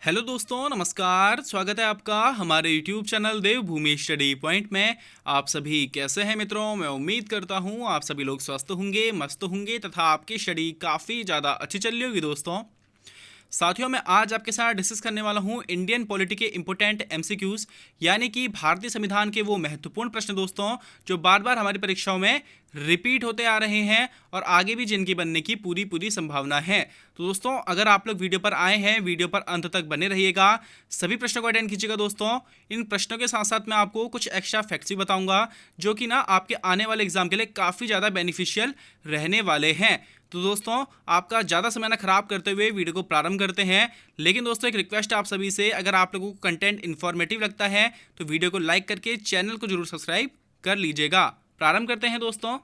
Hello दोस्तों, नमस्कार। स्वागत है आपका हमारे यूट्यूब चैनल देवभूमि स्टडी पॉइंट में। आप सभी कैसे हैं मित्रों? मैं उम्मीद करता हूं आप सभी लोग स्वस्थ होंगे, मस्त होंगे तथा आपकी स्टडी काफ़ी ज़्यादा अच्छी चल रही होगी दोस्तों। साथियों, मैं आज आपके साथ डिस्कस करने वाला हूं इंडियन पॉलिटी के इंपोर्टेंट एमसीक्यूज, यानी कि भारतीय संविधान के वो महत्वपूर्ण प्रश्न दोस्तों जो बार बार हमारी परीक्षाओं में रिपीट होते आ रहे हैं और आगे भी जिनकी बनने की पूरी पूरी संभावना है। तो दोस्तों, अगर आप लोग वीडियो पर आए हैं, वीडियो पर अंत तक बने रहिएगा, सभी प्रश्नों को अटेंड कीजिएगा दोस्तों। इन प्रश्नों के साथ साथ मैं आपको कुछ एक्स्ट्रा फैक्ट्स भी बताऊंगा जो कि ना आपके आने वाले एग्जाम के लिए काफ़ी ज़्यादा बेनिफिशियल रहने वाले हैं। तो दोस्तों, आपका ज़्यादा समय ना खराब करते हुए वीडियो को प्रारंभ करते हैं। लेकिन दोस्तों, एक रिक्वेस्ट आप सभी से, अगर आप लोगों को कंटेंट इन्फॉर्मेटिव लगता है तो वीडियो को लाइक करके चैनल को जरूर सब्सक्राइब कर लीजिएगा। प्रारंभ करते हैं दोस्तों।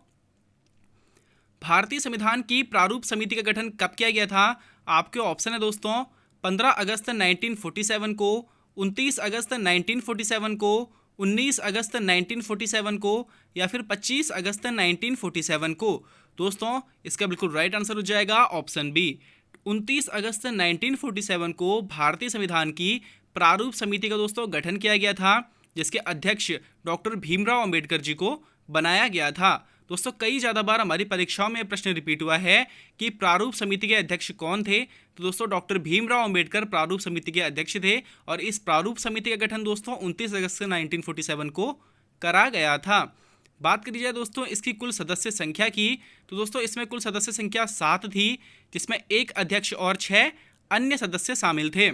भारतीय संविधान की प्रारूप समिति का गठन कब किया गया था? आपके ऑप्शन है दोस्तों 15 अगस्त 1947 को, 29 अगस्त 1947 को, 19 अगस्त 1947 को या फिर 25 अगस्त 1947 को। दोस्तों, इसका बिल्कुल राइट आंसर हो जाएगा ऑप्शन बी। 29 अगस्त 1947 को भारतीय संविधान की प्रारूप समिति का दोस्तों गठन किया गया था, जिसके अध्यक्ष डॉक्टर भीमराव अंबेडकर जी को बनाया गया था। दोस्तों, कई ज़्यादा बार हमारी परीक्षाओं में प्रश्न रिपीट हुआ है कि प्रारूप समिति के अध्यक्ष कौन थे। तो दोस्तों, डॉक्टर भीमराव अंबेडकर प्रारूप समिति के अध्यक्ष थे और इस प्रारूप समिति का गठन दोस्तों 29 अगस्त 1947 को करा गया था। बात करी जाए दोस्तों इसकी कुल सदस्य संख्या की, तो दोस्तों इसमें कुल सदस्य संख्या 7 थी, जिसमें एक अध्यक्ष और 6 अन्य सदस्य शामिल थे।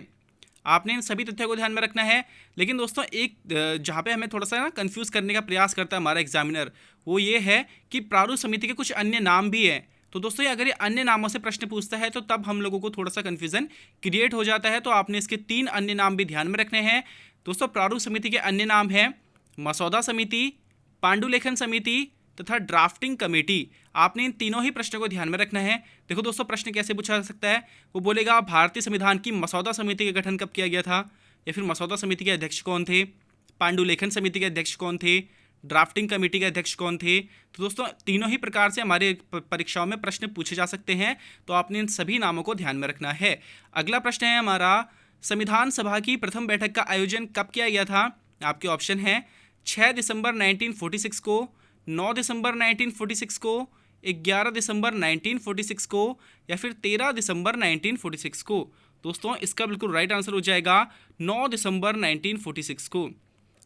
आपने इन सभी तथ्यों को ध्यान में रखना है। लेकिन दोस्तों, एक जहाँ पे हमें थोड़ा सा ना कंफ्यूज करने का प्रयास करता है हमारा एग्जामिनर, वो ये है कि प्रारूप समिति के कुछ अन्य नाम भी हैं। तो दोस्तों, अगर ये अन्य नामों से प्रश्न पूछता है तो तब हम लोगों को थोड़ा सा कन्फ्यूजन क्रिएट हो जाता है। तो आपने इसके 3 अन्य नाम भी ध्यान में रखने हैं। दोस्तों, प्रारूप समिति के अन्य नाम हैं मसौदा समिति, पांडुलेखन समिति तथा ड्राफ्टिंग कमेटी। आपने इन तीनों ही प्रश्नों को ध्यान में रखना है। देखो दोस्तों, प्रश्न कैसे पूछा जा सकता है। वो बोलेगा भारतीय संविधान की मसौदा समिति का गठन कब किया गया था, या फिर मसौदा समिति के अध्यक्ष कौन थे, पांडुलेखन समिति के अध्यक्ष कौन थे, ड्राफ्टिंग कमेटी के अध्यक्ष कौन थे। तो दोस्तों, तीनों ही प्रकार से हमारे परीक्षाओं में प्रश्न पूछे जा सकते हैं। तो आपने इन सभी नामों को ध्यान में रखना है। अगला प्रश्न है हमारा, संविधान सभा की प्रथम बैठक का आयोजन कब किया गया था? आपके ऑप्शन हैं 6 दिसंबर 1946 को, 9 दिसंबर 1946 को, 11 दिसंबर 1946 को या फिर 13 दिसंबर 1946 को। दोस्तों, इसका बिल्कुल राइट आंसर हो जाएगा 9 दिसंबर 1946 को।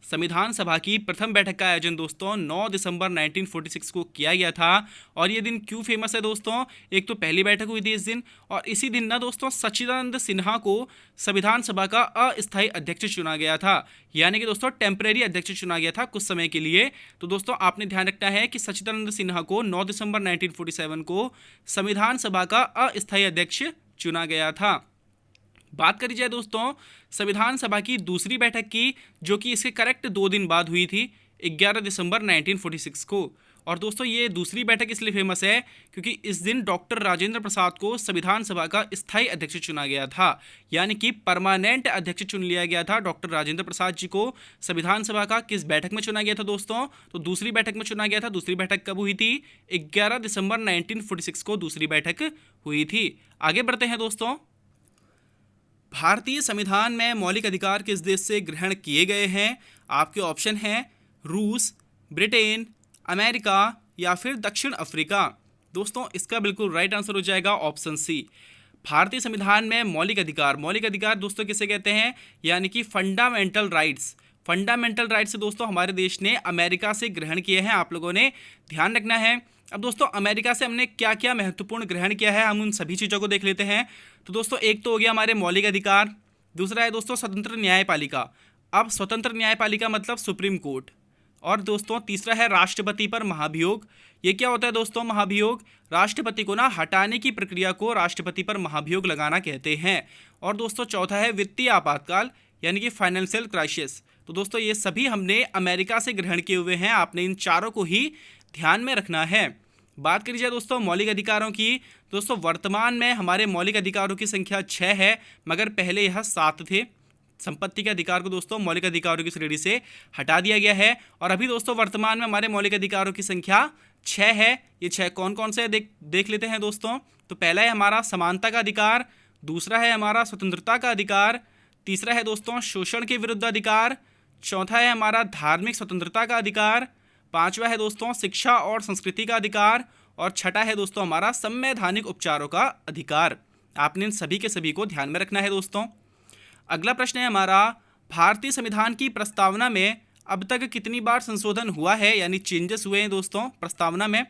संविधान सभा की प्रथम बैठक का आयोजन दोस्तों 9 दिसंबर 1946 को किया गया था। और ये दिन क्यों फेमस है दोस्तों? एक तो पहली बैठक हुई थी इस दिन, और इसी दिन ना दोस्तों सच्चिदानंद सिन्हा को संविधान सभा का अस्थायी अध्यक्ष चुना गया था, यानी कि दोस्तों टेम्परेरी अध्यक्ष चुना गया था कुछ समय के लिए। तो दोस्तों, आपने ध्यान रखना है कि सच्चिदानंद सिन्हा को 9 दिसंबर 1947 को संविधान सभा का अस्थायी अध्यक्ष चुना गया था। बात करी जाए दोस्तों संविधान सभा की दूसरी बैठक की, जो कि इसके करेक्ट 2 दिन बाद हुई थी, 11 दिसंबर 1946 को। और दोस्तों, ये दूसरी बैठक इसलिए फेमस है क्योंकि इस दिन डॉक्टर राजेंद्र प्रसाद को संविधान सभा का स्थायी अध्यक्ष चुना गया था, यानी कि परमानेंट अध्यक्ष चुन लिया गया था। डॉक्टर राजेंद्र प्रसाद जी को संविधान सभा का किस बैठक में चुना गया था दोस्तों? तो दूसरी बैठक में चुना गया था। दूसरी बैठक कब हुई थी? 11 दिसंबर 1946 को दूसरी बैठक हुई थी। आगे बढ़ते हैं दोस्तों। भारतीय संविधान में मौलिक अधिकार किस देश से ग्रहण किए गए हैं? आपके ऑप्शन हैं रूस, ब्रिटेन, अमेरिका या फिर दक्षिण अफ्रीका। दोस्तों, इसका बिल्कुल राइट आंसर हो जाएगा ऑप्शन सी। भारतीय संविधान में मौलिक अधिकार दोस्तों किसे कहते हैं? यानी कि फंडामेंटल राइट्स। फंडामेंटल राइट्स दोस्तों हमारे देश ने अमेरिका से ग्रहण किए हैं, आप लोगों ने ध्यान रखना है। अब दोस्तों, अमेरिका से हमने क्या क्या महत्वपूर्ण ग्रहण किया है, हम उन सभी चीज़ों को देख लेते हैं। तो दोस्तों, एक तो हो गया हमारे मौलिक अधिकार, दूसरा है दोस्तों स्वतंत्र न्यायपालिका। अब स्वतंत्र न्यायपालिका मतलब सुप्रीम कोर्ट। और दोस्तों, तीसरा है राष्ट्रपति पर महाभियोग। ये क्या होता है दोस्तों महाभियोग? राष्ट्रपति को ना हटाने की प्रक्रिया को राष्ट्रपति पर महाभियोग लगाना कहते हैं। और दोस्तों, चौथा है वित्तीय आपातकाल, यानी कि फाइनेंशियल क्राइसिस। तो दोस्तों, ये सभी हमने अमेरिका से ग्रहण किए हुए हैं। आपने इन चारों को ही ध्यान में रखना है। बात करी जाए दोस्तों मौलिक अधिकारों की, दोस्तों वर्तमान में हमारे मौलिक अधिकारों की संख्या 6 है, मगर पहले यह 7 थे। संपत्ति के अधिकार को दोस्तों मौलिक अधिकारों की श्रेणी से हटा दिया गया है, और अभी दोस्तों वर्तमान में हमारे मौलिक अधिकारों की संख्या 6 है। ये 6 कौन कौन से देख लेते हैं दोस्तों। तो पहला है हमारा समानता का अधिकार, दूसरा है हमारा स्वतंत्रता का अधिकार, तीसरा है दोस्तों शोषण के विरुद्ध अधिकार, चौथा है हमारा धार्मिक स्वतंत्रता का अधिकार, पांचवा है दोस्तों शिक्षा और संस्कृति का अधिकार, और छठा है दोस्तों हमारा संवैधानिक उपचारों का अधिकार। आपने इन सभी के सभी को ध्यान में रखना है दोस्तों। अगला प्रश्न है हमारा, भारतीय संविधान की प्रस्तावना में अब तक कितनी बार संशोधन हुआ है, यानी चेंजेस हुए हैं दोस्तों प्रस्तावना में।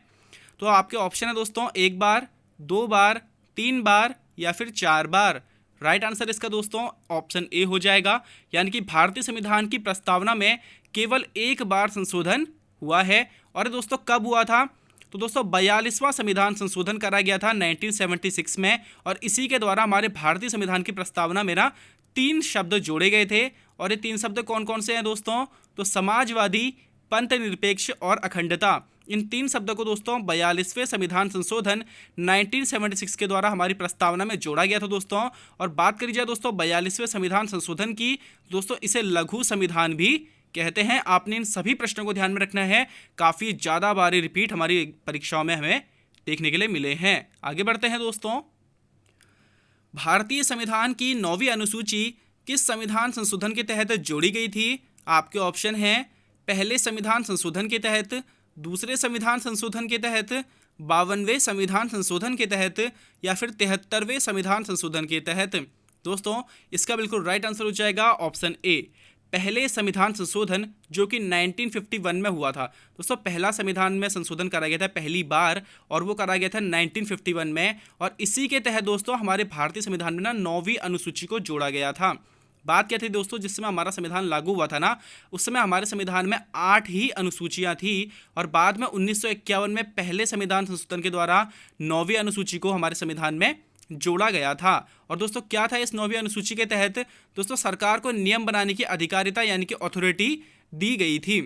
तो आपके ऑप्शन है दोस्तों 1 बार, 2 बार, 3 बार या फिर 4 बार। राइट आंसर इसका दोस्तों ऑप्शन ए हो जाएगा, यानी कि भारतीय संविधान की प्रस्तावना में केवल 1 बार संशोधन हुआ है। और दोस्तों कब हुआ था, तो दोस्तों 42वां संविधान संशोधन करा गया था 1976 में, और इसी के द्वारा हमारे भारतीय संविधान की प्रस्तावना में ना 3 शब्द जोड़े गए थे। और ये 3 शब्द कौन कौन से हैं दोस्तों, तो समाजवादी, पंथ निरपेक्ष और अखंडता। इन 3 शब्दों को दोस्तों 42वें संविधान संशोधन 1976 के द्वारा हमारी प्रस्तावना में जोड़ा गया था दोस्तों। और बात करी जाए दोस्तों 42वें संविधान संशोधन की, दोस्तों इसे लघु संविधान भी कहते हैं। आपने इन सभी प्रश्नों को ध्यान में रखना है, काफ़ी ज़्यादा बार रिपीट हमारी परीक्षाओं में हमें देखने के लिए मिले हैं। आगे बढ़ते हैं दोस्तों। भारतीय संविधान की 9वीं अनुसूची किस संविधान संशोधन के तहत जोड़ी गई थी। आपके ऑप्शन हैं पहले संविधान संशोधन के तहत, दूसरे संविधान संशोधन के तहत, 52वें संविधान संशोधन के तहत या फिर 73वें संविधान संशोधन के तहत। दोस्तों इसका बिल्कुल राइट आंसर हो जाएगा ऑप्शन ए, पहले संविधान संशोधन, जो कि 1951 में हुआ था। दोस्तों पहला संविधान में संशोधन करा गया था पहली बार, और वो करा गया था 1951 में, और इसी के तहत दोस्तों हमारे भारतीय संविधान में ना 9वीं अनुसूची को जोड़ा गया था। बात क्या थी दोस्तों, जिस समय हमारा संविधान लागू हुआ था ना, उस समय हमारे संविधान में 8 ही अनुसूचियां थी, और बाद में 1951 में पहले संविधान संशोधन के द्वारा 9वीं अनुसूची को हमारे संविधान में जोड़ा गया था। और दोस्तों क्या था इस 9वीं अनुसूची के तहत, दोस्तों सरकार को नियम बनाने की अधिकारिता यानी कि अथॉरिटी दी गई थी।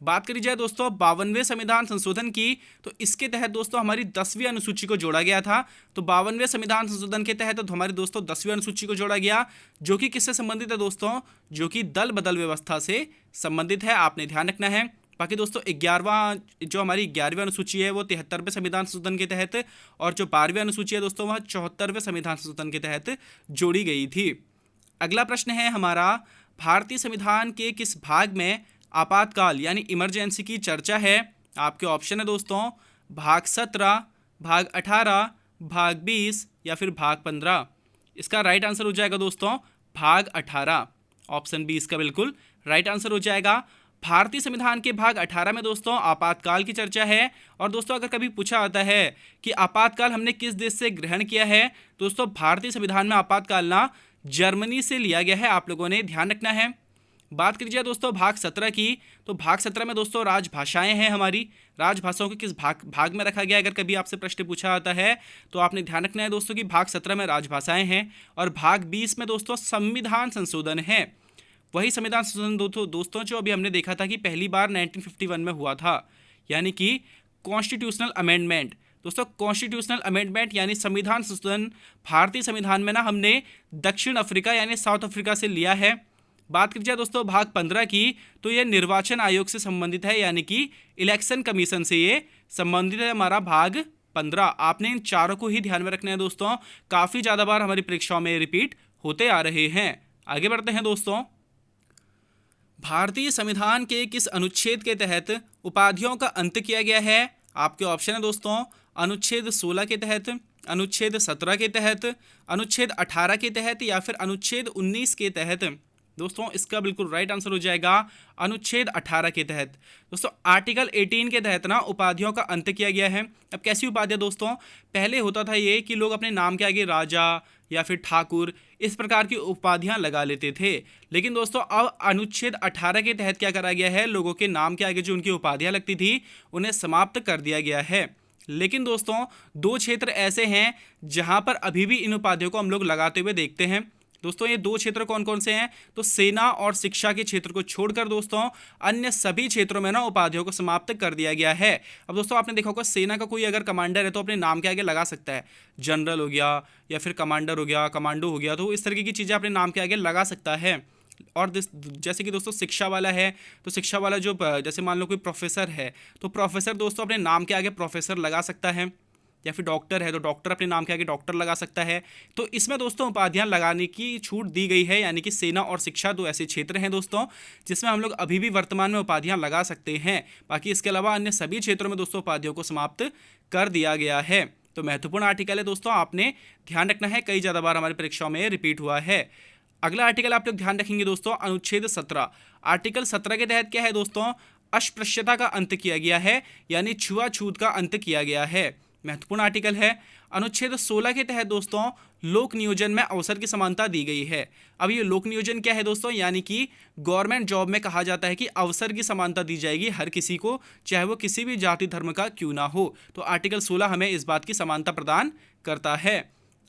बात करी जाए दोस्तों 52वें संविधान संशोधन की, तो इसके तहत दोस्तों हमारी 10वीं अनुसूची को जोड़ा गया था। तो 52वें संविधान संशोधन के तहत तो हमारी दोस्तों 10वीं अनुसूची को जोड़ा गया, जो कि किससे संबंधित है दोस्तों, जो कि दल बदल व्यवस्था से संबंधित है। आपने ध्यान रखना है। बाकी दोस्तों 11वां जो हमारी 11वीं अनुसूची है वो 73वें संविधान संशोधन के तहत, और जो 12वीं अनुसूची है दोस्तों वह 74वें संविधान संशोधन के तहत जोड़ी गई थी। अगला प्रश्न है हमारा, भारतीय संविधान के किस भाग में आपातकाल यानी इमरजेंसी की चर्चा है। आपके ऑप्शन है दोस्तों भाग 17, भाग 18, भाग 20 या फिर भाग 15। इसका राइट आंसर हो जाएगा दोस्तों भाग 18। ऑप्शन बी इसका बिल्कुल राइट आंसर हो जाएगा। भारतीय संविधान के भाग 18 में दोस्तों आपातकाल की चर्चा है। और दोस्तों अगर कभी पूछा आता है कि आपातकाल हमने किस देश से ग्रहण किया है, दोस्तों भारतीय संविधान में आपातकाल ना जर्मनी से लिया गया है। आप लोगों ने ध्यान रखना है। बात कीजिए दोस्तों भाग 17 की, तो भाग 17 में दोस्तों राजभाषाएं हैं हमारी। राजभाषाओं को किस भाग में रखा गया, अगर कभी आपसे प्रश्न पूछा आता है तो आपने ध्यान रखना है दोस्तों कि भाग 17 में राजभाषाएं हैं, और भाग 20 में दोस्तों संविधान संशोधन है। वही संविधान संशोधन दोस्तों जो अभी हमने देखा था कि पहली बार 1951 में हुआ था, यानी कि कॉन्स्टिट्यूशनल अमेंडमेंट। दोस्तों कॉन्स्टिट्यूशनल अमेंडमेंट यानी संविधान संशोधन भारतीय संविधान में ना हमने दक्षिण अफ्रीका यानी साउथ अफ्रीका से लिया है। बात की जाए दोस्तों भाग 15 की, तो ये निर्वाचन आयोग से संबंधित है, यानी कि इलेक्शन कमीशन से ये संबंधित है हमारा भाग 15। आपने इन चारों को ही ध्यान में रखना है दोस्तों, काफ़ी ज़्यादा बार हमारी परीक्षाओं में रिपीट होते आ रहे हैं। आगे बढ़ते हैं दोस्तों। भारतीय संविधान के किस अनुच्छेद के तहत उपाधियों का अंत किया गया है। आपके ऑप्शन है दोस्तों अनुच्छेद 16 के तहत, अनुच्छेद 17 के तहत, अनुच्छेद 18 के तहत या फिर अनुच्छेद 19 के तहत। दोस्तों इसका बिल्कुल राइट आंसर हो जाएगा अनुच्छेद 18 के तहत। दोस्तों आर्टिकल 18 के तहत ना उपाधियों का अंत किया गया है। अब कैसी उपाधियाँ दोस्तों, पहले होता था ये कि लोग अपने नाम के आगे राजा या फिर ठाकुर इस प्रकार की उपाधियां लगा लेते थे, लेकिन दोस्तों अब अनुच्छेद 18 के तहत क्या करा गया है, लोगों के नाम के आगे जो उनकी उपाधियां लगती थी उन्हें समाप्त कर दिया गया है। लेकिन दोस्तों 2 क्षेत्र ऐसे हैं जहां पर अभी भी इन उपाधियों को हम लोग लगाते हुए देखते हैं। दोस्तों ये 2 क्षेत्र कौन कौन से हैं, तो सेना और शिक्षा के क्षेत्र को छोड़कर दोस्तों अन्य सभी क्षेत्रों में ना उपाधियों को समाप्त कर दिया गया है। अब दोस्तों आपने देखा होगा सेना का कोई अगर कमांडर है तो अपने नाम के आगे लगा सकता है, जनरल हो गया या फिर कमांडर हो गया, कमांडो हो गया, तो इस तरीके की चीज़ें अपने नाम के आगे लगा सकता है। और जैसे कि दोस्तों शिक्षा वाला है, तो शिक्षा वाला जो जैसे मान लो कोई प्रोफेसर है तो प्रोफेसर दोस्तों अपने नाम के आगे प्रोफेसर लगा सकता है। या फिर डॉक्टर है तो डॉक्टर अपने नाम के आगे डॉक्टर लगा सकता है। तो इसमें दोस्तों उपाधियां लगाने की छूट दी गई है, यानी कि सेना और शिक्षा दो ऐसे क्षेत्र हैं दोस्तों जिसमें हम लोग अभी भी वर्तमान में उपाधियां लगा सकते हैं। बाकी इसके अलावा अन्य सभी क्षेत्रों में दोस्तों उपाधियों को समाप्त कर दिया गया है। तो महत्वपूर्ण आर्टिकल है दोस्तों, आपने ध्यान रखना है, कई ज़्यादा बार हमारी परीक्षाओं में रिपीट हुआ है। अगला आर्टिकल आप लोग ध्यान रखेंगे दोस्तों, अनुच्छेद 17। आर्टिकल 17 के तहत क्या है दोस्तों, अस्पृश्यता का अंत किया गया है, यानी छुआछूत का अंत किया गया है। महत्वपूर्ण आर्टिकल है। अनुच्छेद 16 के तहत दोस्तों लोक नियोजन में अवसर की समानता दी गई है। अब ये लोक नियोजन क्या है दोस्तों, यानी कि गवर्नमेंट जॉब में कहा जाता है कि अवसर की समानता दी जाएगी हर किसी को, चाहे वो किसी भी जाति धर्म का क्यों ना हो। तो आर्टिकल 16 हमें इस बात की समानता प्रदान करता है।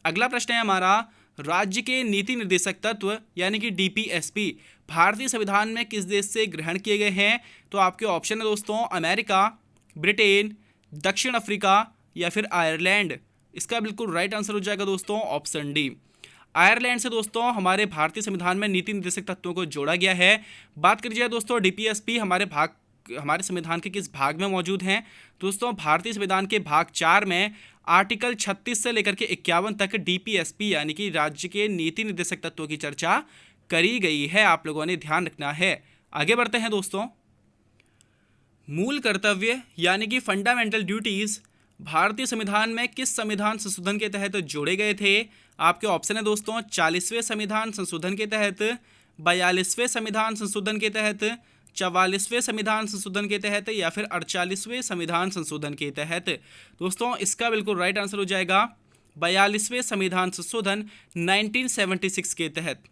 अगला प्रश्न है हमारा, राज्य के नीति निर्देशक तत्व यानी कि डीपीएसपी भारतीय संविधान में किस देश से ग्रहण किए गए हैं? तो आपके ऑप्शन है दोस्तों, अमेरिका, ब्रिटेन, दक्षिण अफ्रीका या फिर आयरलैंड। इसका बिल्कुल राइट आंसर हो जाएगा दोस्तों ऑप्शन डी। आयरलैंड से दोस्तों हमारे भारतीय संविधान में नीति निर्देशक तत्वों को जोड़ा गया है। बात करिए दोस्तों डीपीएसपी हमारे संविधान के किस भाग में मौजूद हैं? दोस्तों भारतीय संविधान के भाग 4 में आर्टिकल 36 से लेकर के 51 तक डीपीएसपी यानी कि राज्य के नीति निर्देशक तत्वों की चर्चा करी गई है। आप लोगों ने ध्यान रखना है। आगे बढ़ते हैं दोस्तों, मूल कर्तव्य यानी कि फंडामेंटल ड्यूटीज भारतीय संविधान में किस संविधान संशोधन के तहत जोड़े गए थे? आपके ऑप्शन है दोस्तों, 40वें संविधान संशोधन के तहत, 42वें संविधान संशोधन के तहत, 44वें संविधान संशोधन के तहत या फिर 48वें संविधान संशोधन के तहत। दोस्तों इसका बिल्कुल राइट आंसर हो जाएगा 42वें संविधान संशोधन 1976 के तहत।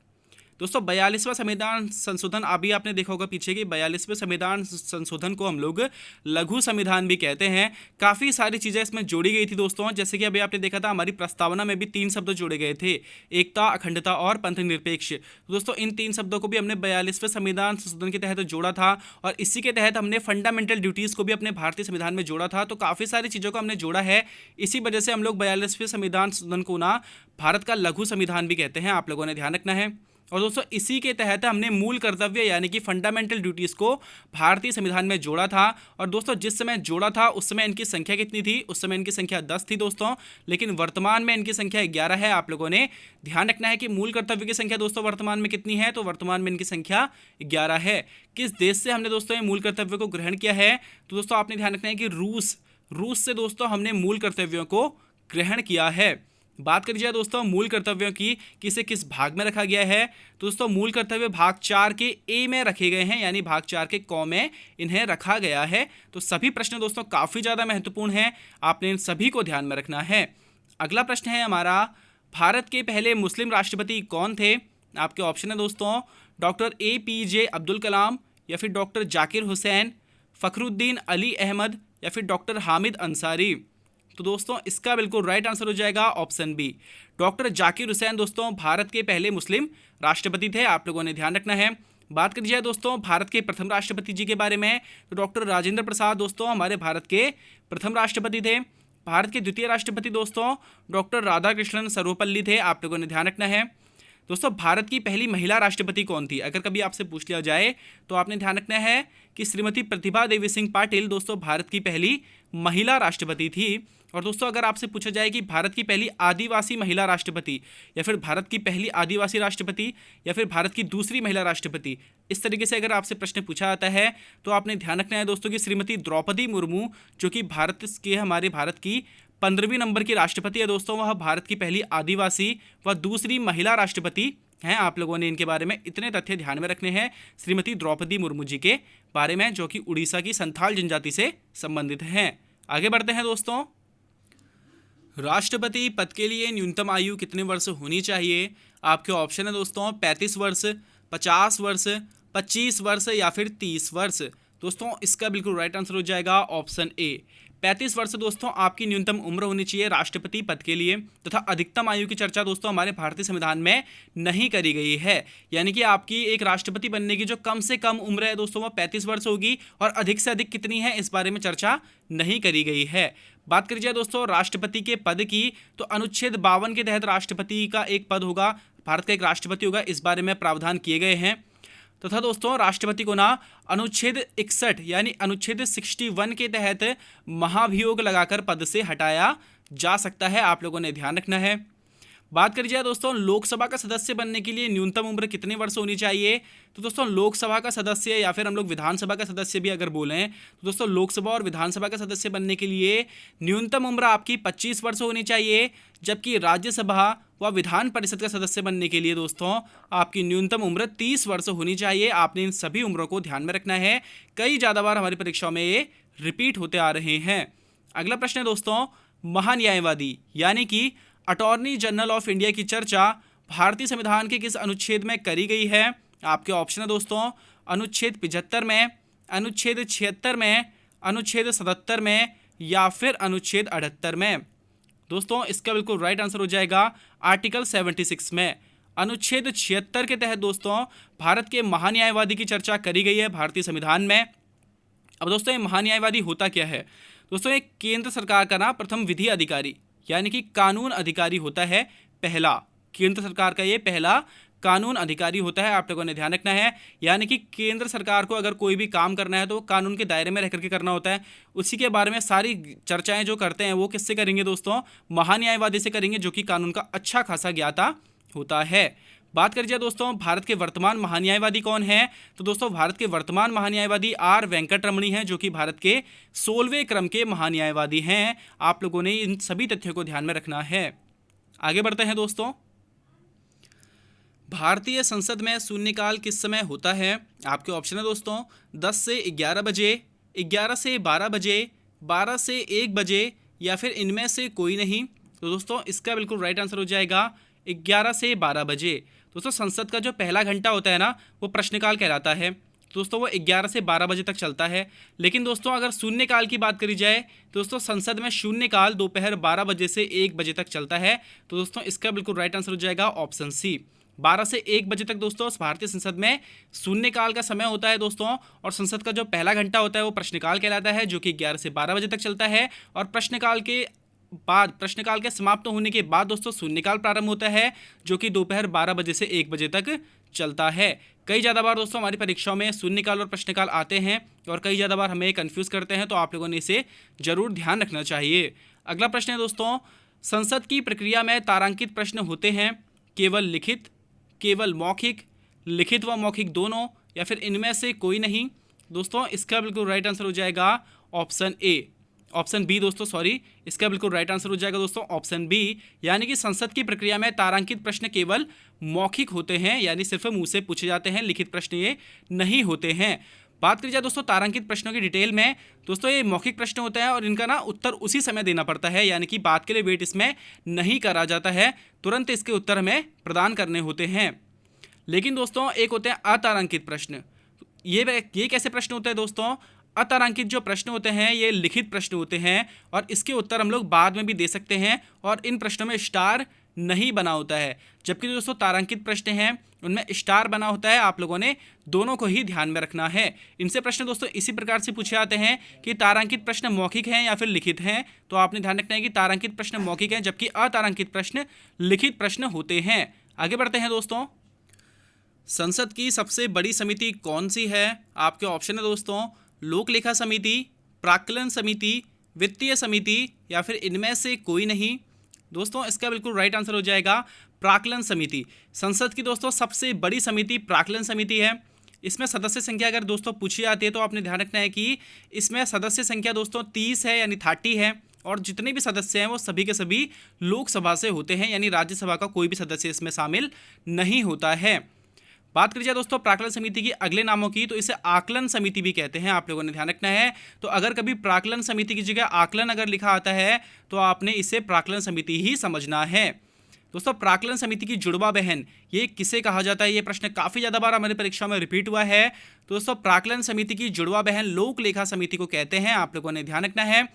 दोस्तों 42वां संविधान संशोधन, अभी आपने देखा होगा पीछे कि 42वें संविधान संशोधन को हम लोग लघु संविधान भी कहते हैं। काफ़ी सारी चीज़ें इसमें जोड़ी गई थी दोस्तों, जैसे कि अभी आपने देखा था हमारी प्रस्तावना में भी 3 शब्द जोड़े गए थे, एकता, अखंडता और पंथ निरपेक्ष। दोस्तों इन 3 शब्दों को भी हमने 42वें संविधान संशोधन के तहत जोड़ा था और इसी के तहत हमने फंडामेंटल ड्यूटीज़ को भी अपने भारतीय संविधान में जोड़ा था। तो काफ़ी सारी चीज़ों को हमने जोड़ा है, इसी वजह से हम लोग 42वें संविधान संशोधन को ना भारत का लघु संविधान भी कहते हैं। आप लोगों ने ध्यान रखना है। और दोस्तों इसी के तहत हमने मूल कर्तव्य यानी कि फंडामेंटल ड्यूटीज़ को भारतीय संविधान में जोड़ा था। और दोस्तों जिस समय जोड़ा था उस समय इनकी संख्या कितनी थी? उस समय इनकी संख्या 10 थी दोस्तों, लेकिन वर्तमान में इनकी संख्या 11 है। आप लोगों ने ध्यान रखना है कि मूल कर्तव्य की संख्या दोस्तों वर्तमान में कितनी है? तो वर्तमान में इनकी संख्या 11 है। किस देश से हमने दोस्तों ये मूल कर्तव्य को ग्रहण किया है? तो दोस्तों आपने ध्यान रखना है कि रूस से दोस्तों हमने मूल कर्तव्यों को ग्रहण किया है। बात करी जाए दोस्तों मूल कर्तव्यों की, किसे किस भाग में रखा गया है? तो दोस्तों मूल कर्तव्य भाग 4 के ए में रखे गए हैं, यानी भाग 4 के क में इन्हें रखा गया है। तो सभी प्रश्न दोस्तों काफ़ी ज़्यादा महत्वपूर्ण हैं, आपने इन सभी को ध्यान में रखना है। अगला प्रश्न है हमारा, भारत के पहले मुस्लिम राष्ट्रपति कौन थे? आपके ऑप्शन है दोस्तों, डॉक्टर APJ अब्दुल कलाम या फिर डॉक्टर जाकिर हुसैन, फ़खरुद्दीन अली अहमद या फिर डॉक्टर हामिद अंसारी। तो दोस्तों इसका बिल्कुल राइट आंसर हो जाएगा option B, doctor Zakir Hussain दोस्तों भारत के पहले मुस्लिम राष्ट्रपति थे। आप लोगों ने ध्यान रखना है। बात करी जाए दोस्तों भारत के प्रथम राष्ट्रपति जी के बारे में, तो डॉक्टर राजेंद्र प्रसाद दोस्तों हमारे भारत के प्रथम राष्ट्रपति थे। भारत के द्वितीय राष्ट्रपति दोस्तों डॉक्टर राधाकृष्णन सर्वपल्ली थे। आप लोगों ने ध्यान रखना है। दोस्तों भारत की पहली महिला राष्ट्रपति कौन थी? अगर कभी आपसे पूछ लिया जाए तो आपने ध्यान रखना है कि श्रीमती प्रतिभा देवी सिंह पाटिल दोस्तों भारत की पहली महिला राष्ट्रपति थी। और दोस्तों अगर आपसे पूछा जाए कि भारत की पहली आदिवासी महिला राष्ट्रपति या फिर भारत की पहली आदिवासी राष्ट्रपति या फिर भारत की दूसरी महिला राष्ट्रपति, इस तरीके से अगर आपसे प्रश्न पूछा जाता है तो आपने ध्यान रखना है दोस्तों कि श्रीमती द्रौपदी मुर्मू जो कि हमारे भारत की 15वीं नंबर की राष्ट्रपति है दोस्तों, वह भारत की पहली आदिवासी व दूसरी महिला राष्ट्रपति हैं। आप लोगों ने इनके बारे में इतने तथ्य ध्यान में रखने हैं श्रीमती द्रौपदी मुर्मू जी के बारे में, जो कि उड़ीसा की संथाल जनजाति से संबंधित हैं। आगे बढ़ते हैं दोस्तों, राष्ट्रपति पद के लिए न्यूनतम आयु कितने वर्ष होनी चाहिए? आपके ऑप्शन है दोस्तों 35 वर्ष, 50 वर्ष, 25 वर्ष या फिर 30 वर्ष। दोस्तों इसका बिल्कुल राइट आंसर हो जाएगा ऑप्शन ए, 35 वर्ष दोस्तों आपकी न्यूनतम उम्र होनी चाहिए राष्ट्रपति पद के लिए। तथा अधिकतम आयु की चर्चा दोस्तों हमारे भारतीय संविधान में नहीं करी गई है, यानी कि आपकी एक राष्ट्रपति बनने की जो कम से कम उम्र है दोस्तों वह 35 वर्ष होगी और अधिक से अधिक कितनी है इस बारे में चर्चा नहीं करी गई है। बात करी जाए दोस्तों राष्ट्रपति के पद की, तो अनुच्छेद 52 के तहत राष्ट्रपति का एक पद होगा, भारत का एक राष्ट्रपति होगा, इस बारे में प्रावधान किए गए हैं। तथा दोस्तों राष्ट्रपति को ना अनुच्छेद 61 यानी अनुच्छेद 61 के तहत महाभियोग लगाकर पद से हटाया जा सकता है, आप लोगों ने ध्यान रखना है। बात करी जाए दोस्तों लोकसभा का सदस्य बनने के लिए न्यूनतम उम्र कितने वर्ष होनी चाहिए, तो दोस्तों लोकसभा का सदस्य या फिर हम लोग विधानसभा का सदस्य भी अगर बोलें तो दोस्तों लोकसभा और विधानसभा का सदस्य बनने के लिए न्यूनतम उम्र आपकी 25 वर्ष होनी चाहिए, जबकि राज्यसभा व विधान परिषद का सदस्य बनने के लिए दोस्तों आपकी न्यूनतम उम्र 30 वर्ष होनी चाहिए। आपने इन सभी उम्रों को ध्यान में रखना है, कई ज़्यादा बार हमारी परीक्षाओं में ये रिपीट होते आ रहे हैं। अगला प्रश्न है दोस्तों महान्यायवादी यानी कि अटॉर्नी जनरल ऑफ इंडिया की चर्चा भारतीय संविधान के किस अनुच्छेद में करी गई है। आपके ऑप्शन है दोस्तों अनुच्छेद 75 में, अनुच्छेद 76 में, अनुच्छेद 77 में या फिर अनुच्छेद 78 में। दोस्तों इसका बिल्कुल राइट आंसर हो जाएगा आर्टिकल 76 में। अनुच्छेद 76 के तहत दोस्तों भारत के महान्यायवादी की चर्चा करी गई है भारतीय संविधान में। अब दोस्तों ये महान्यायवादी होता क्या है, दोस्तों एक केंद्र सरकार का ना प्रथम विधि अधिकारी यानी कि कानून अधिकारी होता है, पहला केंद्र सरकार का ये पहला कानून अधिकारी होता है। आप लोगों ने ध्यान रखना है, यानी कि केंद्र सरकार को अगर कोई भी काम करना है तो वो कानून के दायरे में रह करके करना होता है। उसी के बारे में सारी चर्चाएं जो करते हैं वो किससे करेंगे दोस्तों, महान्यायवादी से करेंगे, जो कि कानून का अच्छा खासा ज्ञाता होता है। बात करिए दोस्तों भारत के वर्तमान महान्यायवादी कौन है, तो दोस्तों भारत के वर्तमान महान्यायवादी आर वेंकटरमणी हैं, जो कि भारत के 16वें क्रम के महान्यायवादी हैं। आप लोगों ने इन सभी तथ्यों को ध्यान में रखना है। आगे बढ़ते हैं दोस्तों, भारतीय संसद में शून्यकाल किस समय होता है। आपके ऑप्शन है दोस्तों 10 से 11 बजे, 11 से 12 बजे, 12 से 1 बजे या फिर इनमें से कोई नहीं। तो दोस्तों इसका बिल्कुल राइट आंसर हो जाएगा 11 से 12 बजे। दोस्तों संसद का जो पहला घंटा होता है ना वो प्रश्नकाल कहलाता है, दोस्तों वो 11 से 12 बजे तक चलता है। लेकिन दोस्तों अगर शून्यकाल की बात करी जाए तो दोस्तों संसद में शून्यकाल दोपहर 12 बजे से 1 बजे तक चलता है। तो दोस्तों इसका बिल्कुल राइट आंसर हो जाएगा ऑप्शन सी, 12 से 1 बजे तक दोस्तों भारतीय संसद में शून्यकाल का समय होता है दोस्तों। और संसद का जो पहला घंटा होता है वो प्रश्नकाल कहलाता है, जो कि 11 से 12 बजे तक चलता है। और प्रश्नकाल के समाप्त होने के बाद दोस्तों शून्यकाल प्रारंभ होता है, जो कि दोपहर 12 बजे से 1 बजे तक चलता है। कई ज़्यादा बार दोस्तों हमारी परीक्षाओं में शून्यकाल और प्रश्नकाल आते हैं और कई ज़्यादा बार हमें कंफ्यूज करते हैं, तो आप लोगों ने इसे जरूर ध्यान रखना चाहिए। अगला प्रश्न है दोस्तों, संसद की प्रक्रिया में तारांकित प्रश्न होते हैं केवल लिखित, केवल मौखिक, लिखित व मौखिक दोनों या फिर इनमें से कोई नहीं। दोस्तों इसका बिल्कुल राइट आंसर हो जाएगा ऑप्शन बी दोस्तों, सॉरी, इसका बिल्कुल राइट आंसर हो जाएगा दोस्तों ऑप्शन बी, यानी कि संसद की प्रक्रिया में तारांकित प्रश्न केवल मौखिक होते हैं, यानी सिर्फ मुंह से पूछे जाते हैं, लिखित प्रश्न ये नहीं होते हैं। बात करी जाए दोस्तों तारांकित प्रश्नों की डिटेल में, दोस्तों ये मौखिक प्रश्न होता है और इनका ना उत्तर उसी समय देना पड़ता है, यानी कि बात के लिए वेट इसमें नहीं करा जाता है, तुरंत इसके उत्तर हमें प्रदान करने होते हैं। लेकिन दोस्तों एक होते हैं अतारांकित प्रश्न। ये कैसे प्रश्न होते हैं दोस्तों, अतारांकित जो प्रश्न होते हैं ये लिखित प्रश्न होते हैं और इसके उत्तर हम लोग बाद में भी दे सकते हैं और इन प्रश्नों में स्टार नहीं बना होता है। जबकि दोस्तों तारांकित प्रश्न हैं उनमें स्टार बना होता है। आप लोगों ने दोनों को ही ध्यान में रखना है। इनसे प्रश्न दोस्तों इसी प्रकार से पूछे जाते हैं कि तारांकित प्रश्न मौखिक हैं या फिर लिखित हैं, तो आपने ध्यान रखना है कि तारांकित प्रश्न मौखिक हैं जबकि अतारांकित प्रश्न लिखित प्रश्न होते हैं। आगे बढ़ते हैं दोस्तों, संसद की सबसे बड़ी समिति कौन सी है। आपके ऑप्शन है दोस्तों लोक लेखा समिति, प्राक्कलन समिति, वित्तीय समिति या फिर इनमें से कोई नहीं। दोस्तों इसका बिल्कुल राइट आंसर हो जाएगा प्राक्कलन समिति। संसद की दोस्तों सबसे बड़ी समिति प्राक्कलन समिति है। इसमें सदस्य संख्या अगर दोस्तों पूछी जाती है तो आपने ध्यान रखना है कि इसमें सदस्य संख्या दोस्तों 30 है, यानी 30 है, और जितने भी सदस्य हैं वो सभी के सभी लोकसभा से होते हैं, यानी राज्यसभा का कोई भी सदस्य इसमें शामिल नहीं होता है। बात करिए दोस्तों प्राक्कलन समिति की अगले नामों की, तो इसे आकलन समिति भी कहते हैं, आप लोगों ने ध्यान रखना है। तो अगर कभी प्राक्कलन समिति की जगह आकलन अगर लिखा आता है तो आपने इसे प्राक्कलन समिति ही समझना है। दोस्तों प्राक्कलन समिति की जुड़वा बहन ये किसे कहा जाता है, ये प्रश्न काफ़ी ज़्यादा बार हमारी परीक्षा में रिपीट हुआ है। तो दोस्तों प्राक्कलन समिति की जुड़वा बहन लोक लेखा समिति को कहते हैं, आप लोगों ने ध्यान रखना है।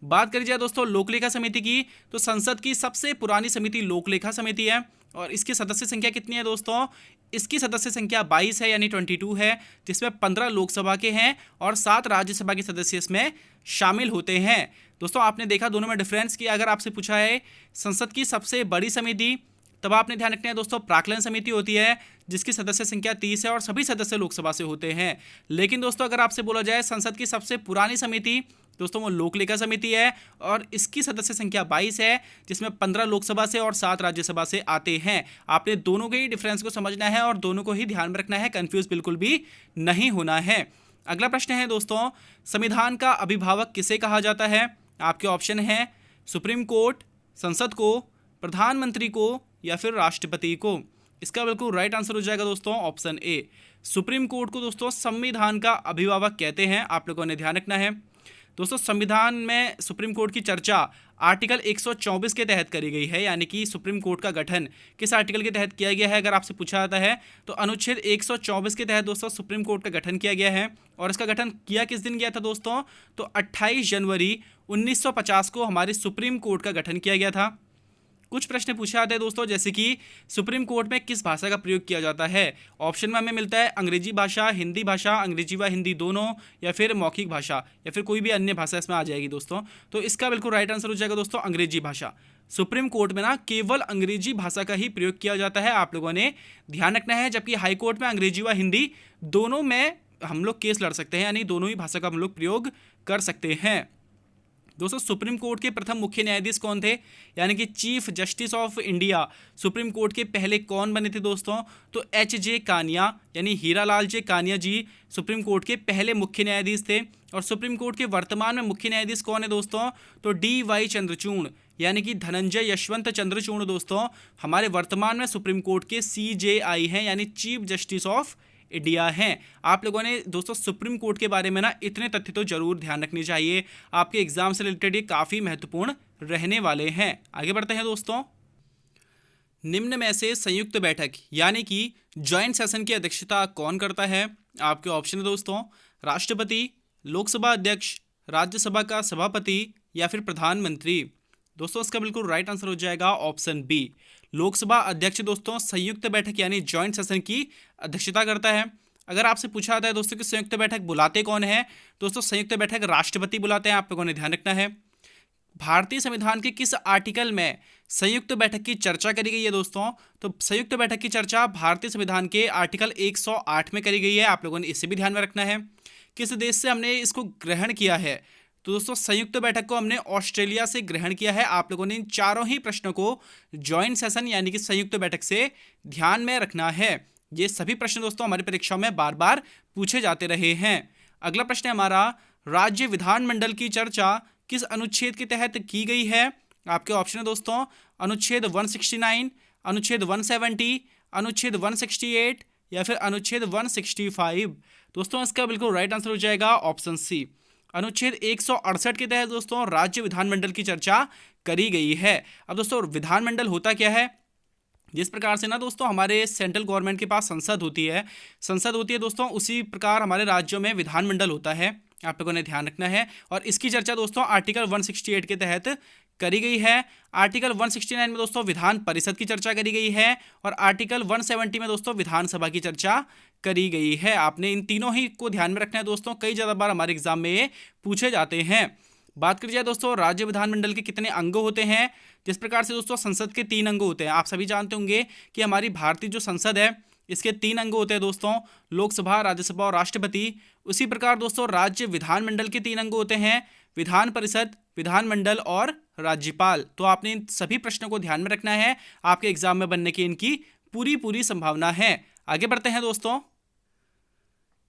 बात करी जाए दोस्तों लोक लेखा समिति की, तो संसद की सबसे पुरानी समिति लोक लेखा समिति है और इसकी सदस्य संख्या कितनी है दोस्तों, इसकी सदस्य संख्या 22 है, यानी 22 है, जिसमें 15 लोकसभा के हैं और 7 राज्यसभा के सदस्य इसमें शामिल होते हैं। दोस्तों आपने देखा दोनों में डिफरेंस कि अगर आपसे पूछा है संसद की सबसे बड़ी समिति, तब आपने ध्यान रखना है दोस्तों प्राक्कलन समिति होती है जिसकी सदस्य संख्या 30 है और सभी सदस्य लोकसभा से होते हैं। लेकिन दोस्तों अगर आपसे बोला जाए संसद की सबसे पुरानी समिति, दोस्तों वो लोक लेखा समिति है और इसकी सदस्य संख्या 22 है, जिसमें 15 लोकसभा से और 7 राज्यसभा से आते हैं। आपने दोनों के ही डिफरेंस को समझना है और दोनों को ही ध्यान में रखना है, कंफ्यूज बिल्कुल भी नहीं होना है। अगला प्रश्न है दोस्तों, संविधान का अभिभावक किसे कहा जाता है? आपके ऑप्शन है सुप्रीम कोर्ट, संसद को, प्रधानमंत्री को या फिर राष्ट्रपति को। इसका बिल्कुल राइट आंसर हो जाएगा दोस्तों ऑप्शन ए, सुप्रीम कोर्ट को दोस्तों संविधान का अभिभावक कहते हैं। आप लोगों ने ध्यान रखना है। दोस्तों संविधान में सुप्रीम कोर्ट की चर्चा आर्टिकल 124 के तहत करी गई है, यानी कि सुप्रीम कोर्ट का गठन किस आर्टिकल के तहत किया गया है अगर आपसे पूछा जाता है तो अनुच्छेद 124 के तहत दोस्तों सुप्रीम कोर्ट का गठन किया गया है। और इसका गठन किया किस दिन गया था दोस्तों? तो 28 जनवरी 1950 को हमारे सुप्रीम कोर्ट का गठन किया गया था। कुछ प्रश्न पूछे जाते हैं दोस्तों, जैसे कि सुप्रीम कोर्ट में किस भाषा का प्रयोग किया जाता है? ऑप्शन में हमें मिलता है अंग्रेजी भाषा, हिंदी भाषा, अंग्रेजी व हिंदी दोनों, या फिर मौखिक भाषा, या फिर कोई भी अन्य भाषा इसमें आ जाएगी दोस्तों। तो इसका बिल्कुल राइट आंसर हो जाएगा दोस्तों अंग्रेजी भाषा। सुप्रीम कोर्ट में ना केवल अंग्रेजी भाषा का ही प्रयोग किया जाता है, आप लोगों ने ध्यान रखना है। जबकि हाई कोर्ट में अंग्रेजी व हिंदी दोनों में हम लोग केस लड़ सकते हैं, यानी दोनों ही भाषा का हम लोग प्रयोग कर सकते हैं। दोस्तों सुप्रीम कोर्ट के प्रथम मुख्य न्यायाधीश कौन थे, यानी कि chief justice of India supreme court के पहले कौन बने थे दोस्तों? तो एच.जे. कानिया, यानी हीरालाल जे कानिया जी सुप्रीम कोर्ट के पहले मुख्य न्यायाधीश थे। और सुप्रीम कोर्ट के वर्तमान में मुख्य न्यायाधीश कौन है दोस्तों? तो डी.वाई. चंद्रचूड़, यानी कि धनंजय यशवंत चंद्रचूड़ दोस्तों हमारे वर्तमान में सुप्रीम कोर्ट के CJI हैं, यानी चीफ जस्टिस ऑफ इंडिया हैं। आप लोगों ने दोस्तों सुप्रीम कोर्ट के बारे में ना इतने तथ्य तो जरूर ध्यान रखने चाहिए, आपके एग्जाम से रिलेटेड ये काफ़ी महत्वपूर्ण रहने वाले हैं। आगे बढ़ते हैं दोस्तों। निम्न में से संयुक्त बैठक यानी कि ज्वाइंट सेशन की अध्यक्षता कौन करता है? आपके ऑप्शन है दोस्तों राष्ट्रपति, लोकसभा अध्यक्ष, राज्यसभा का सभापति या फिर प्रधानमंत्री। दोस्तों इसका बिल्कुल राइट आंसर हो जाएगा ऑप्शन बी, लोकसभा अध्यक्ष दोस्तों संयुक्त बैठक यानी ज्वाइंट सेशन की अध्यक्षता करता है। अगर आपसे पूछा जाता है दोस्तों कि संयुक्त बैठक बुलाते कौन है, दोस्तों संयुक्त बैठक राष्ट्रपति बुलाते हैं, आप लोगों ने ध्यान रखना है। भारतीय संविधान के किस आर्टिकल में संयुक्त बैठक की चर्चा करी गई है दोस्तों? तो संयुक्त बैठक की चर्चा भारतीय संविधान के आर्टिकल 108 में करी गई है, आप लोगों ने इसे भी ध्यान में रखना है। किस देश से हमने इसको ग्रहण किया है? तो दोस्तों संयुक्त बैठक को हमने ऑस्ट्रेलिया से ग्रहण किया है। आप लोगों ने इन चारों ही प्रश्नों को ज्वाइंट सेशन यानी कि संयुक्त बैठक से ध्यान में रखना है। ये सभी प्रश्न दोस्तों हमारी परीक्षाओं में बार बार पूछे जाते रहे हैं। अगला प्रश्न है हमारा, राज्य विधानमंडल की चर्चा किस अनुच्छेद के तहत की गई है? आपके ऑप्शन है दोस्तों अनुच्छेद 169, अनुच्छेद 170, अनुच्छेद 168 या फिर अनुच्छेद 165। दोस्तों इसका बिल्कुल राइट आंसर हो जाएगा ऑप्शन सी, अनुच्छेद 168 के तहत दोस्तों राज्य विधानमंडल की चर्चा करी गई है। अब दोस्तों विधानमंडल होता क्या है? जिस प्रकार से ना दोस्तों हमारे सेंट्रल गवर्नमेंट के पास संसद होती है दोस्तों, उसी प्रकार हमारे राज्यों में विधानमंडल होता है, आप लोगों ने ध्यान रखना है। और इसकी चर्चा दोस्तों आर्टिकल 168 के तहत करी गई है। आर्टिकल 169 में दोस्तों विधान परिषद की चर्चा करी गई है और आर्टिकल 170 में दोस्तों विधानसभा की चर्चा करी गई है। आपने इन तीनों ही को ध्यान में रखना है दोस्तों, कई ज़्यादा बार हमारे एग्जाम में ये पूछे जाते हैं। बात करी जाए दोस्तों राज्य विधानमंडल के कितने अंग होते हैं, जिस प्रकार से दोस्तों संसद के 3 अंग होते हैं। आप सभी जानते होंगे कि हमारी भारतीय जो संसद है इसके 3 अंग होते हैं दोस्तों, लोकसभा, राज्यसभा और राष्ट्रपति। उसी प्रकार दोस्तों राज्य विधानमंडल के 3 अंग होते हैं, विधान परिषद, विधानमंडल और राज्यपाल। तो आपने इन सभी प्रश्नों को ध्यान में रखना है, आपके एग्जाम में बनने की इनकी पूरी संभावना है। आगे बढ़ते हैं दोस्तों।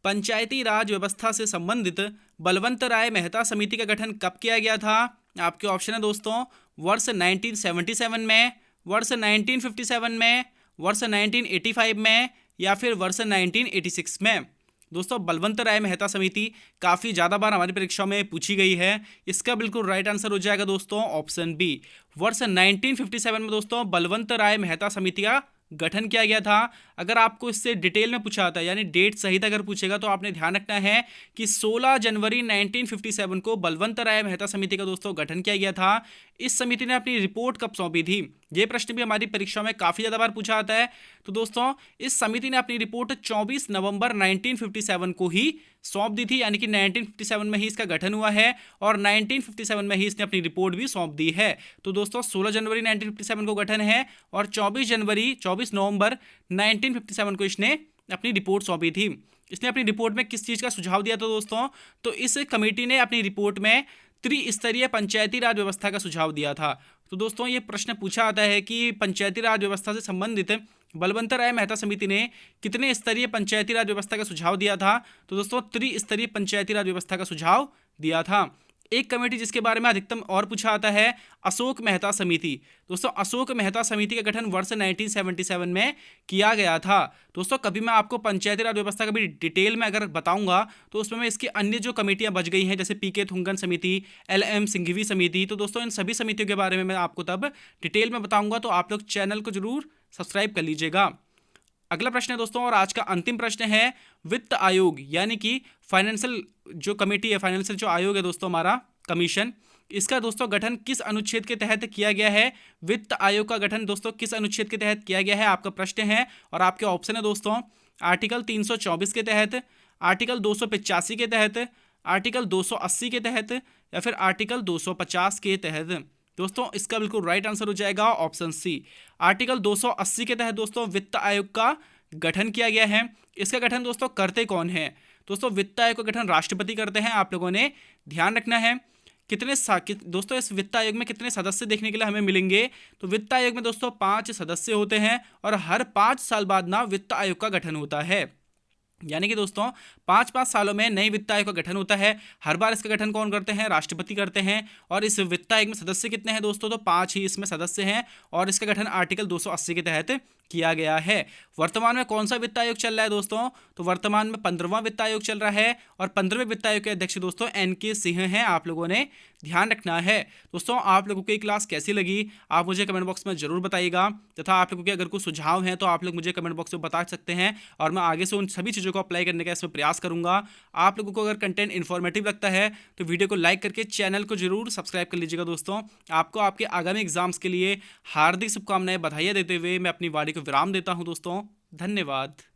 पंचायती राज व्यवस्था से संबंधित बलवंत राय मेहता समिति का गठन कब किया गया था? आपके ऑप्शन है दोस्तों वर्ष 1977 में, वर्ष 1957 में, वर्ष 1985 में या फिर वर्ष 1986 में। दोस्तों बलवंत राय मेहता समिति काफ़ी ज़्यादा बार हमारी परीक्षा में पूछी गई है, इसका बिल्कुल राइट आंसर हो जाएगा दोस्तों ऑप्शन बी, वर्ष 1957 में दोस्तों बलवंत राय मेहता समिति का गठन किया गया था। अगर आपको इससे डिटेल में पूछा जाता है यानी डेट सहित अगर पूछेगा तो आपने ध्यान रखना है कि 16 जनवरी 1957 को बलवंत राय मेहता समिति का दोस्तों गठन किया गया था। इस समिति ने अपनी रिपोर्ट कब सौंपी थी? ये प्रश्न भी हमारी परीक्षा में काफ़ी ज़्यादा बार पूछा जाता है। तो दोस्तों इस समिति ने अपनी रिपोर्ट 24 नवंबर 1957 को ही सौंप दी थी, यानी कि 1957 में ही इसका गठन हुआ है और 1957 में ही इसने अपनी रिपोर्ट भी सौंप दी है। तो दोस्तों 16 जनवरी 1957 को गठन है और 24 नवंबर 1957 को इसने अपनी रिपोर्ट सौंपी थी। इसने अपनी रिपोर्ट में किस चीज़ का सुझाव दिया था दोस्तों? तो इस कमेटी ने अपनी रिपोर्ट में त्रिस्तरीय पंचायती राज व्यवस्था का सुझाव दिया था। तो दोस्तों ये प्रश्न पूछा आता है कि पंचायती राज व्यवस्था से संबंधित बलवंत राय मेहता समिति ने कितने स्तरीय पंचायती राज व्यवस्था का सुझाव दिया था? तो दोस्तों त्रिस्तरीय पंचायती राज व्यवस्था का सुझाव दिया था। एक कमेटी जिसके बारे में अधिकतम और पूछा आता है, अशोक मेहता समिति। दोस्तों अशोक मेहता समिति का गठन वर्ष 1977 में किया गया था। दोस्तों कभी मैं आपको पंचायती राज व्यवस्था का भी डिटेल में अगर बताऊंगा तो उसमें मैं इसकी अन्य जो कमेटियां बच गई हैं जैसे पीके थुंगन समिति, LM सिंघवी समिति, तो दोस्तों इन सभी समितियों के बारे में मैं आपको तब डिटेल में बताऊंगा। तो आप लोग चैनल को जरूर सब्सक्राइब कर लीजिएगा। अगला प्रश्न है दोस्तों और आज का अंतिम प्रश्न है, वित्त आयोग यानी कि फाइनेंशियल जो कमेटी है, फाइनेंशियल जो आयोग है दोस्तों हमारा कमीशन, इसका दोस्तों गठन किस अनुच्छेद के तहत किया गया है? वित्त आयोग का गठन दोस्तों किस अनुच्छेद के तहत किया गया है, आपका प्रश्न है। और आपके ऑप्शन है दोस्तों आर्टिकल 324 के तहत, आर्टिकल 285 के तहत, आर्टिकल 280 के तहत या फिर आर्टिकल 250 के तहत। दोस्तों इसका बिल्कुल राइट आंसर हो जाएगा ऑप्शन सी, आर्टिकल 280 के तहत दोस्तों वित्त आयोग का गठन किया गया है। इसका गठन दोस्तों करते कौन है? दोस्तों वित्त आयोग का गठन राष्ट्रपति करते हैं, आप लोगों ने ध्यान रखना है। दोस्तों इस वित्त आयोग में कितने सदस्य देखने के लिए हमें मिलेंगे? तो वित्त आयोग में दोस्तों 5 सदस्य होते हैं और हर 5 साल बाद ना वित्त आयोग का गठन होता है। यानी कि दोस्तों 5-5 सालों में नई वित्त आयोग का गठन होता है। हर बार इसका गठन कौन करते हैं? राष्ट्रपति करते हैं। और इस वित्त आयोग में सदस्य कितने हैं दोस्तों? तो 5 ही इसमें सदस्य हैं और इसका गठन आर्टिकल 280 के तहत किया गया है। वर्तमान में कौन सा वित्त आयोग चल रहा है दोस्तों? तो वर्तमान में 15वां वित्त आयोग चल रहा है और 15वें वित्त आयोग के अध्यक्ष दोस्तों NK सिंह हैं, आप लोगों ने ध्यान रखना है। दोस्तों आप लोगों को ये क्लास कैसी लगी आप मुझे कमेंट बॉक्स में जरूर बताइएगा, तथा आप लोगों के अगर कोई सुझाव हैं तो आप लोग मुझे कमेंट बॉक्स में बता सकते हैं और मैं आगे से उन सभी चीज़ों को अप्लाई करने का इसमें प्रयास करूंगा। आप लोगों को अगर कंटेंट इन्फॉर्मेटिव लगता है तो वीडियो को लाइक करके चैनल को जरूर सब्सक्राइब कर लीजिएगा। दोस्तों आपको आपके आगामी एग्जाम्स के लिए हार्दिक शुभकामनाएं, बधाइयाँ देते हुए मैं अपनी वाणी को विराम देता हूँ दोस्तों। धन्यवाद।